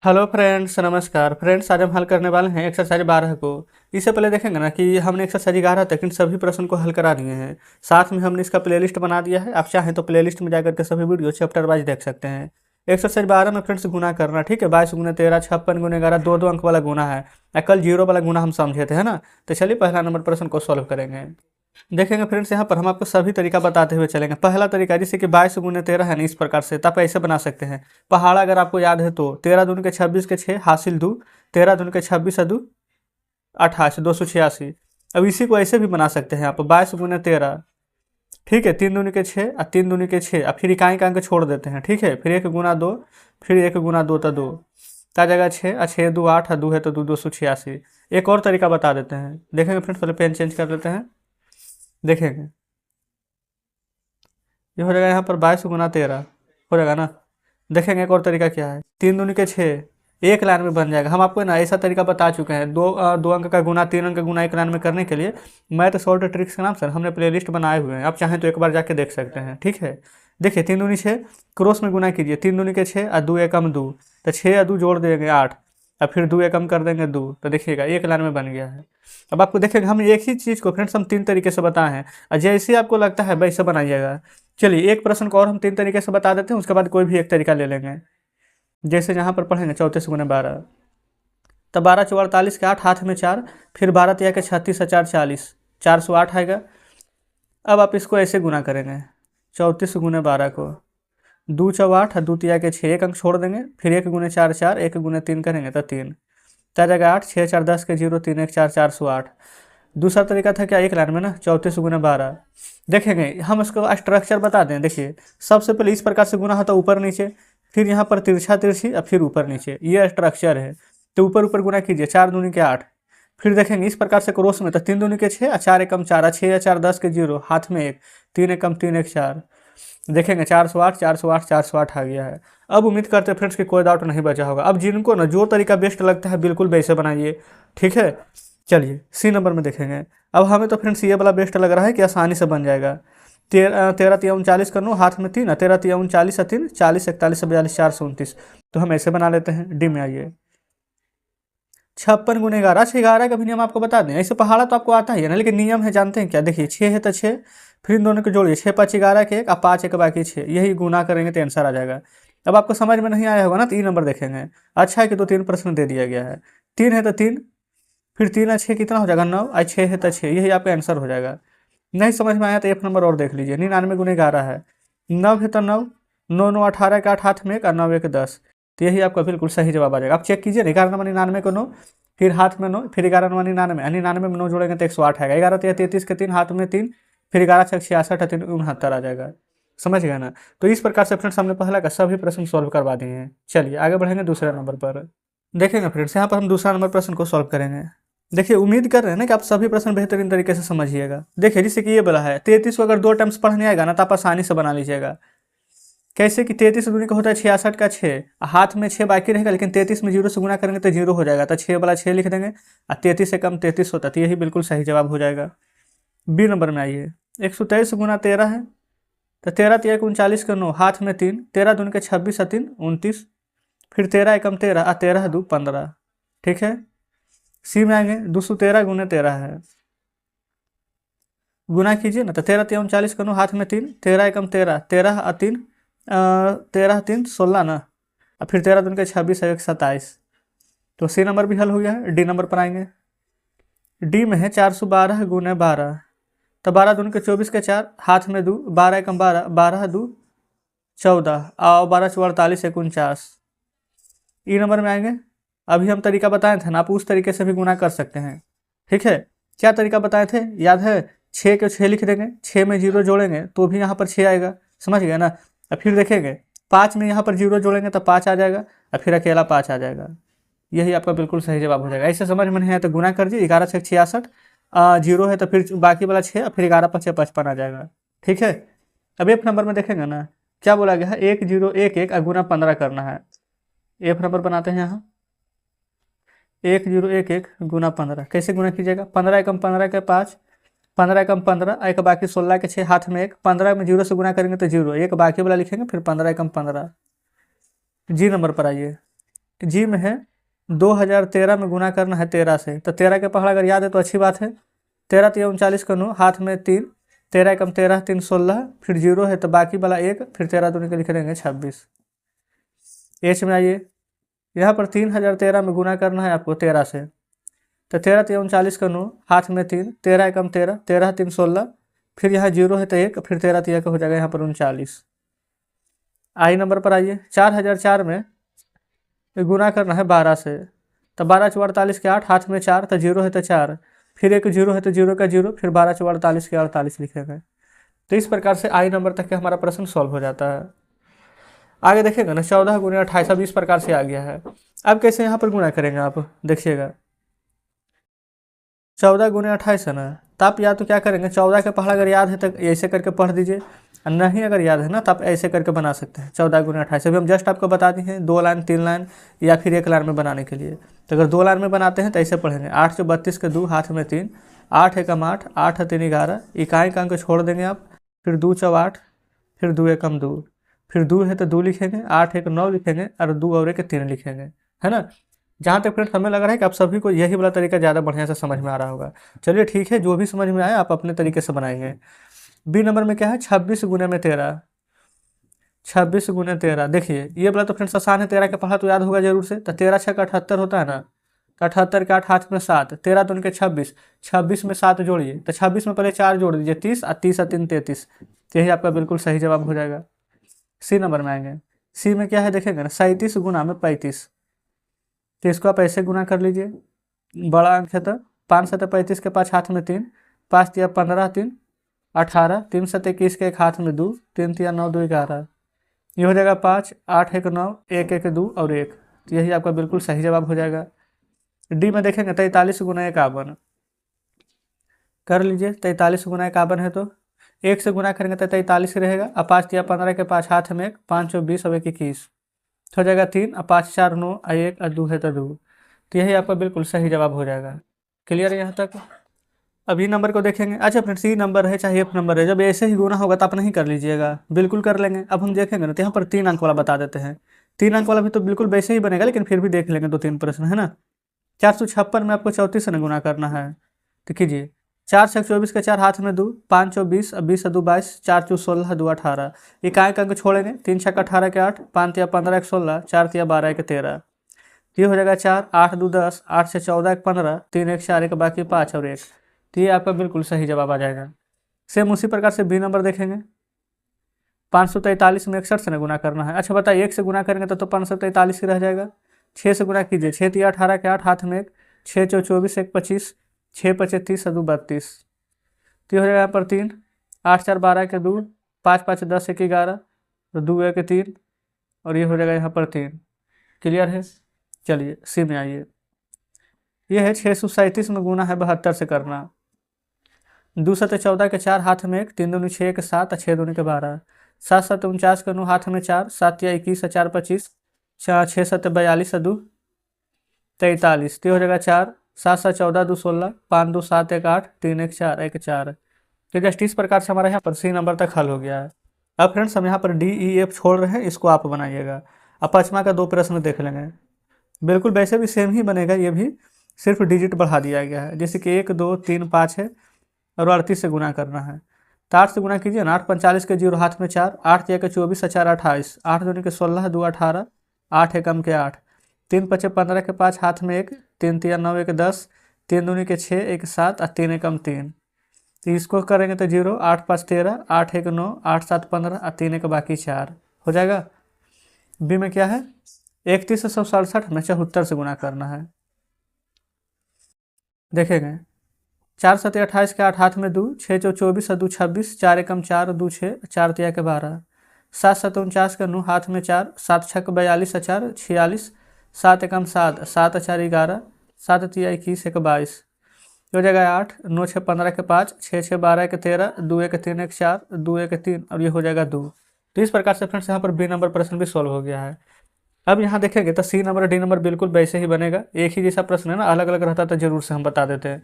Hello friends, नमस्कार friends. आज हम हल करने वाले हैं एक्सरसाइज 12 को। इससे पहले देखेंगे ना कि हमने एक्सरसाइज 11 तक इन सभी प्रश्न को हल करा दिए हैं। साथ में हमने इसका प्लेलिस्ट बना दिया है। आप चाहें तो प्लेलिस्ट में जाकर के सभी वीडियो चैप्टर वाइज देख सकते हैं। एक्सरसाइज 12 में फ्रेंड्स गुना करना, ठीक है। 22 × 13, 56 × 11, दो दो अंक वाला गुना है। कल जीरो वाला गुना हम समझे थे, है ना। तो चलिए पहला नंबर प्रश्न को सॉल्व करेंगे। देखेंगे फ्रेंड्स, यहाँ पर हम आपको सभी तरीका बताते हुए चलेंगे। पहला तरीका जैसे कि 22 × 13 है ना, इस प्रकार से तो आप ऐसे बना सकते हैं। पहाड़ा अगर आपको याद है तो 13×2 = 26 के 6 हासिल 2, 13×2 = 26 288। अब इसी को ऐसे भी बना सकते हैं आप 22 × 13, ठीक है। 3×2 = 6 और 3×2 = 6 और फिर इकाई का अंक छोड़ देते हैं, ठीक है। फिर 1 × 2, फिर 1 × 2 तो 2 का जगह 6 और 6 2 8 और 2 है तो 2 286। एक और तरीका बता देते हैं, देखेंगे फ्रेंड्स। पहले पेन चेंज कर देते हैं, देखेंगे ये हो जाएगा। यहाँ पर 22 × 13 हो जाएगा ना। देखेंगे एक और तरीका क्या है, 3×2 = 6 एक लाइन में बन जाएगा। हम आपको ना ऐसा तरीका बता चुके हैं। दो अंक का गुना, 3 अंक का गुना एक लाइन में करने के लिए मैथ शॉर्ट ट्रिक्स के नाम से हमने प्लेलिस्ट बनाए हुए हैं। आप चाहें तो एक बार जाके देख सकते हैं, ठीक है। देखिए 3×2 = 6 क्रॉस में गुना कीजिए। 3×2 = 6 और 2 × 2 तो 6 और 2 जोड़ देंगे 8 और फिर 2 × कर देंगे 2 तो देखिएगा एक लाइन में बन गया है। अब आपको देखेंगे हम एक ही चीज़ को फ्रेंड्स हम 3 तरीके से बताए हैं और जैसे आपको लगता है वैसे बनाइएगा। चलिए एक प्रश्न को और हम 3 तरीके से बता देते हैं, उसके बाद कोई भी एक तरीका ले लेंगे। जैसे यहाँ पर पढ़ेंगे 34 × 12 तो 12 × 4 = 48 के 8 हाथ में 4, फिर 12 × 36 और 4 40, 408 आएगा। अब आप इसको ऐसे गुना करेंगे 34 × 12 को 2 × 8 और 2 × 6 एक अंक छोड़ देंगे। फिर 1 × 4 4, 1 × 3 करेंगे तो 3, 4 जगह 8, 6 4 10 के 0, 3 1 4 408। दूसरा तरीका था क्या, एक लाइन में ना 34 × 12। देखेंगे हम इसको स्ट्रक्चर बता दें। देखिए सबसे पहले इस प्रकार से गुना होता है ऊपर नीचे, फिर यहाँ पर तिरछा तिरछी और फिर ऊपर नीचे, ये स्ट्रक्चर है। तो ऊपर ऊपर गुना कीजिए 4 दूनी के 8। फिर देखेंगे इस प्रकार से क्रॉस में तो 3 दूनी के 6 और 4 एकम 4 और 6 या 4 10 के 0, हाथ में 1, 3 एकम 3 1 4। देखेंगे 408 408 408 आ गया है। अब उम्मीद करते हैं फ्रेंड्स कि कोई डाउट नहीं बचा होगा। अब जिनको ना जो तरीका बेस्ट लगता है बिल्कुल वैसे बनाइए, ठीक है। चलिए सी नंबर में देखेंगे। अब हमें तो फ्रेंड्स ये वाला बेस्ट लग रहा है कि आसानी से बन जाएगा। 13 3 39 कर लो, हाथ में 3, 13 3 39 और 3 40 41 42 429। तो हम ऐसे बना लेते हैं। डी में आइए 56 × 11। अच्छा 11 का भी नियम आपको बता दें। ऐसे पहाड़ा तो आपको आता ही है ना, लेकिन नियम है जानते हैं क्या। देखिए 6 है तो 6, फिर इन दोनों को जोड़िए 6 5 11 के 1 और 5 1 बाकी 6, यही गुना करेंगे तो आंसर आ जाएगा। अब आपको समझ में नहीं आया होगा ना तो 3 नंबर देखेंगे। अच्छा है कि 2 3 प्रश्न दे दिया गया है। 3 है तो 3, फिर 3 और 6 कितना हो जाएगा 9 और 6 है तो 6, यही आपका आंसर हो जाएगा। नहीं समझ में आया तो एक नंबर और देख लीजिए। 99 × 11 है, 9 है तो 9, 9 9 18 के 8 हाथ में 1 और 9 1 10, तो यही आपका बिल्कुल सही जवाब आ जाएगा। आप चेक कीजिए 11 9 99 को 9, फिर हाथ में 9, फिर 11 9 99, 99 में 9 जोड़ेंगे तो 108 आएगा। 11 3 33 के 3 हाथ में 3, फिर 11 6 66 और 3 69 आ जाएगा। समझ गए ना। तो इस प्रकार से फ्रेंड्स हमने पहला का सभी प्रश्न सॉल्व करवा दिए हैं। चलिए आगे बढ़ेंगे दूसरे नंबर पर। देखेंगे फ्रेंड्स यहाँ पर हम दूसरा नंबर प्रश्न को सॉल्व करेंगे। देखिए उम्मीद कर रहे हैं ना कि आप सभी प्रश्न बेहतरीन तरीके से समझिएगा। देखिए जैसे कि ये बोला है 33 को अगर 2 टाइम्स पढ़ने आएगा ना तो आप आसानी से बना लीजिएगा। कैसे कि 33 दूनी का होता है 66 का 6, हाथ में 6 बाकी रहेगा, लेकिन 33 में 0 से गुना करेंगे तो 0 हो जाएगा, तो 6 वाला 6 लिख देंगे और 33 से कम 33 होता है, तो यही बिल्कुल सही जवाब हो जाएगा। बी नंबर में आइए 123 × 13 है तो 13 3 39 का 9, हाथ में 3, 13 दूनी के 26 और 3 29, फिर 13 एकम 13 और 13 2 15, ठीक है। सी में आएंगे 213 × 13 है, गुना कीजिए ना तो 13 3 39 का 9, हाथ में 3, 13 एकम 13, 13 और 3 13 3 16 ना, और फिर 13 दूनी के 26 1 27। तो सी नंबर भी हल हो गया है। डी नंबर पर आएंगे। डी में है 412 × 12 तो 12 दूनी के 24 के 4, हाथ में 2, 12 एकम 12, 12 2 14 और 12 4 48 49। ई नंबर में आएंगे। अभी हम तरीका बताए थे ना, आप उस तरीके से भी गुना कर सकते हैं, ठीक है। क्या तरीका बताए थे याद है, 6 के 6 लिख देंगे, 6 में 0 जोड़ेंगे तो भी यहाँ पर 6 आएगा, समझ गए ना। और फिर देखेंगे 5 में यहाँ पर 0 जोड़ेंगे तो 5 आ जाएगा और फिर अकेला 5 आ जाएगा, यही आपका बिल्कुल सही जवाब हो जाएगा। ऐसे समझ में नहीं आया तो गुना कर दिए, 11 6 66, 0 है तो फिर बाकी वाला 6 और फिर 11 5 55 आ जाएगा, ठीक है। अब एफ नंबर में देखेंगे ना क्या बोला गया है, 1 0 1 1 और गुना 15 करना है। एफ नंबर बनाते हैं यहाँ 1 0 1 1 गुना 15, कैसे गुना कीजिएगा, 15 एकम 15 के 5, 15 एकम 15, एक बाकी 16 के 6, हाथ में 1, 15 में 0 से गुना करेंगे तो 0, एक बाकी वाला लिखेंगे, फिर 15 एकम 15। जी नंबर पर आइए जी में है 2013 में गुना करना है 13 से, तो 13 के पहाड़ अगर याद है तो अच्छी बात है। 13 तिया 39 का 9, हाथ में 3, 13 एकम 13, 3 16, फिर 0 है तो बाकी वाला 1, फिर 13 दूनी के लिख देंगे 26। एच में आइए, यहाँ पर 3013 में गुना करना है आपको 13 से, तो 13 तिया 39 का 9, हाथ में 3, 13 एकम 13, 13 3 16, फिर यहाँ 0 है तो 1, फिर 13 तिया का हो जाएगा यहाँ पर 39। आई नंबर पर आइए, 4004 में गुना करना है 12 से, तो 12 चौ 48 के 8, हाथ में 4, तो 0 है तो 4, फिर एक 0 है तो 0 का 0, फिर 12 चौ 48 के 48 लिखेंगे। तो इस प्रकार से आई नंबर तक के हमारा प्रश्न सॉल्व हो जाता है। आगे देखिएगा ना, 14 गुना 28, अब इस प्रकार से आ गया है। अब कैसे यहाँ पर गुना करेंगे आप देखिएगा, 14 गुना 28 है ना, तो आप या तो क्या करेंगे, 14 के पहाड़ अगर याद है तो ऐसे करके पढ़ दीजिए, और नहीं अगर याद है ना तो आप ऐसे करके बना सकते हैं। 14 गुना 28 अभी हम जस्ट आपको बता दी हैं 2 लाइन 3 लाइन या फिर 1 लाइन में बनाने के लिए। तो अगर 2 लाइन में बनाते हैं तो ऐसे पढ़ेंगे, 8 चौ 32 के 2, हाथ में 3, 8 एकम 8, 8 3 11, इकाई का अंक छोड़ देंगे आप, फिर 2 चौ 8, फिर 2 एकम 2, फिर 2 है तो 2 लिखेंगे, 8 एक 9 लिखेंगे, और 2 और 1 3 लिखेंगे, है ना। जहाँ तक फ्रेंड्स हमें लग रहा है कि आप सभी को यही वाला तरीका ज़्यादा बढ़िया से समझ में आ रहा होगा। चलिए ठीक है, जो भी समझ में आया आप अपने तरीके से बनाएंगे। बी नंबर में क्या है, 26 गुने में 13, 26 गुने 13। देखिए ये वाला तो फ्रेंड्स आसान है, 13 के पढ़ा तो याद होगा जरूर से, तो 13 छः का 78 होता है ना, तो 78 के 8, हाथ में 7, 13 तो उनके 26, 26 में 7 जोड़िए, तो 26 में पहले 4 जोड़ दीजिए, 30, और 30 और 3 33, तो यही आपका बिल्कुल सही जवाब हो जाएगा। सी नंबर में आएंगे, सी में क्या है देखेंगे ना, 37 गुना में 35, तो इसको आप ऐसे गुना कर लीजिए, बड़ा अंक है तो 5 7 35 के 5, हाथ में 3, 5 तिया 15, 3 18, 3 7 21 के 1, हाथ में 2, 3 तिया 9 2 11, ये हो जाएगा 5, 8 1 9, 1 1 2 और 1, तो यही आपका बिल्कुल सही जवाब हो जाएगा। डी में देखेंगे 43 गुना 51, कर लीजिए, 43 गुना 51 है तो 1 से गुना करेंगे तो 43 रहेगा, और 5 तिया 15 के 5, हाथ में 1, 5 चौ 20 और 1 21, हो जाएगा 3, और 5 4 9 और 1 और 2 है तो 2, तो यही आपका बिल्कुल सही जवाब हो जाएगा। क्लियर है यहाँ तक। अब ई नंबर को देखेंगे, अच्छा फ्रेंड्स सी नंबर है चाहे एफ नंबर है, जब ऐसे ही गुना होगा तो आप नहीं कर लीजिएगा, बिल्कुल कर लेंगे। अब हम देखेंगे ना तो यहाँ पर 3 अंक वाला बता देते हैं, 3 अंक वाला भी तो बिल्कुल वैसे ही बनेगा, लेकिन फिर भी देख लेंगे 2 3 प्रश्न, है ना। 456 में आपको 34 से ना गुना करना है, तो कीजिए, 4 6 24 के 4, हाथ में 2, 5 चौ 20, 20 2 22, 4 चौ 16, 2 18, इकाई का अंक छोड़ेंगे, 3 6 18 के 8, 5 तिया 15 1 16, 4 तिया 12 1 13, ये हो जाएगा 4, 8 2 10, 8 से 14 1 15, 3 1 4 1 बाकी 5 और 1, तो ये आपका बिल्कुल सही जवाब आ जाएगा। सेम उसी प्रकार से बी नंबर देखेंगे, 543 में 61 से ना गुना करना है। अच्छा बताइए 1 से गुना करेंगे तो 543 ही रह जाएगा, 6 से गुना कीजिए, 6 तिया 18 के 8, हाथ में 1, 6 चौ 24 1 25, 6 5 30 और 2 32, तो ये हो जाएगा यहाँ पर 3, 8 4 12 के 2, 5 5 10 1 11, तो 2 1 3, और ये हो जाएगा यहाँ पर 3। क्लियर है। चलिए सी में आइए, ये है 637 में गुना है 72 से करना, 2 7 14 के 4, हाथ में 1, 3 दूनी 6 के 7, 6 दूनी के 12, 7 7 49 के 9, हाथ में 4, 7 या 21 4 25, 6 7 42 2 43, तो हो जाएगा 4, 7 7 14 2 16, 5 2 7 1 8, 3 1 4 1 4, तो जस्ट इस प्रकार से हमारा यहाँ पर सी नंबर तक हल हो गया है। अब फ्रेंड्स हम यहाँ पर डी ई एफ छोड़ रहे हैं, इसको आप बनाइएगा। अब पाँचवा का 2 प्रश्न देख लेंगे, बिल्कुल वैसे भी सेम ही बनेगा, ये भी सिर्फ डिजिट बढ़ा दिया गया है, जैसे कि 1 2 3 5 है और 38 से गुना करना है, तो 8 से गुना कीजिए ना, 8 45 के 0, हाथ में 4, 8 1 24 4 28, 8 दूनी के 16, 2 18, 8 एकम के 8, 3 5 15 के 5, हाथ में 1, 3 3 9 1 10, 3 दूनी के 6 1 7 और 3 एकम 3, तो इसको करेंगे तो 0 8 5 13, 8 1 9, 8 7 15 और 3 1 बाकी 4 हो जाएगा। बी में क्या है, 3167 में 74 से गुना करना है, देखेंगे 4 7 28 के 8, हाथ में 2, 6 चौ 24 और 2 26, 4 एकम 4 2 6, 4 तिया के 12, 7 7 49 के 9, हाथ में 4, 7 6 42 4 46, 7 एकम 7, 7 4 11, 7 तिया 21 1 22, हो जाएगा 8, 9 6 15 के 5, 6 6 12 के 13, 2 1 3 1 4, 2 1 3, और ये हो जाएगा 2। तो इस प्रकार से फ्रेंड्स यहाँ पर बी नंबर प्रश्न भी सॉल्व हो गया है। अब यहाँ देखेंगे तो सी नंबर डी नंबर बिल्कुल वैसे ही बनेगा, एक ही जैसा प्रश्न है ना, अलग अलग रहता तो जरूर से हम बता देते हैं।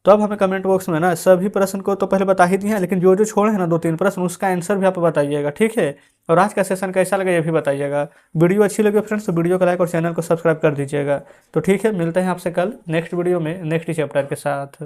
तो अब हमें कमेंट बॉक्स में ना सभी प्रश्न को तो पहले बता ही दिए हैं, लेकिन जो जो छोड़े हैं ना 2-3 प्रश्न, उसका आंसर भी आप बताइएगा, ठीक है। और आज का सेशन कैसा लगा ये भी बताइएगा। वीडियो अच्छी लगी फ्रेंड्स तो वीडियो को लाइक और चैनल को सब्सक्राइब कर दीजिएगा। तो ठीक है, मिलते हैं आपसे कल नेक्स्ट वीडियो में नेक्स्ट चैप्टर के साथ।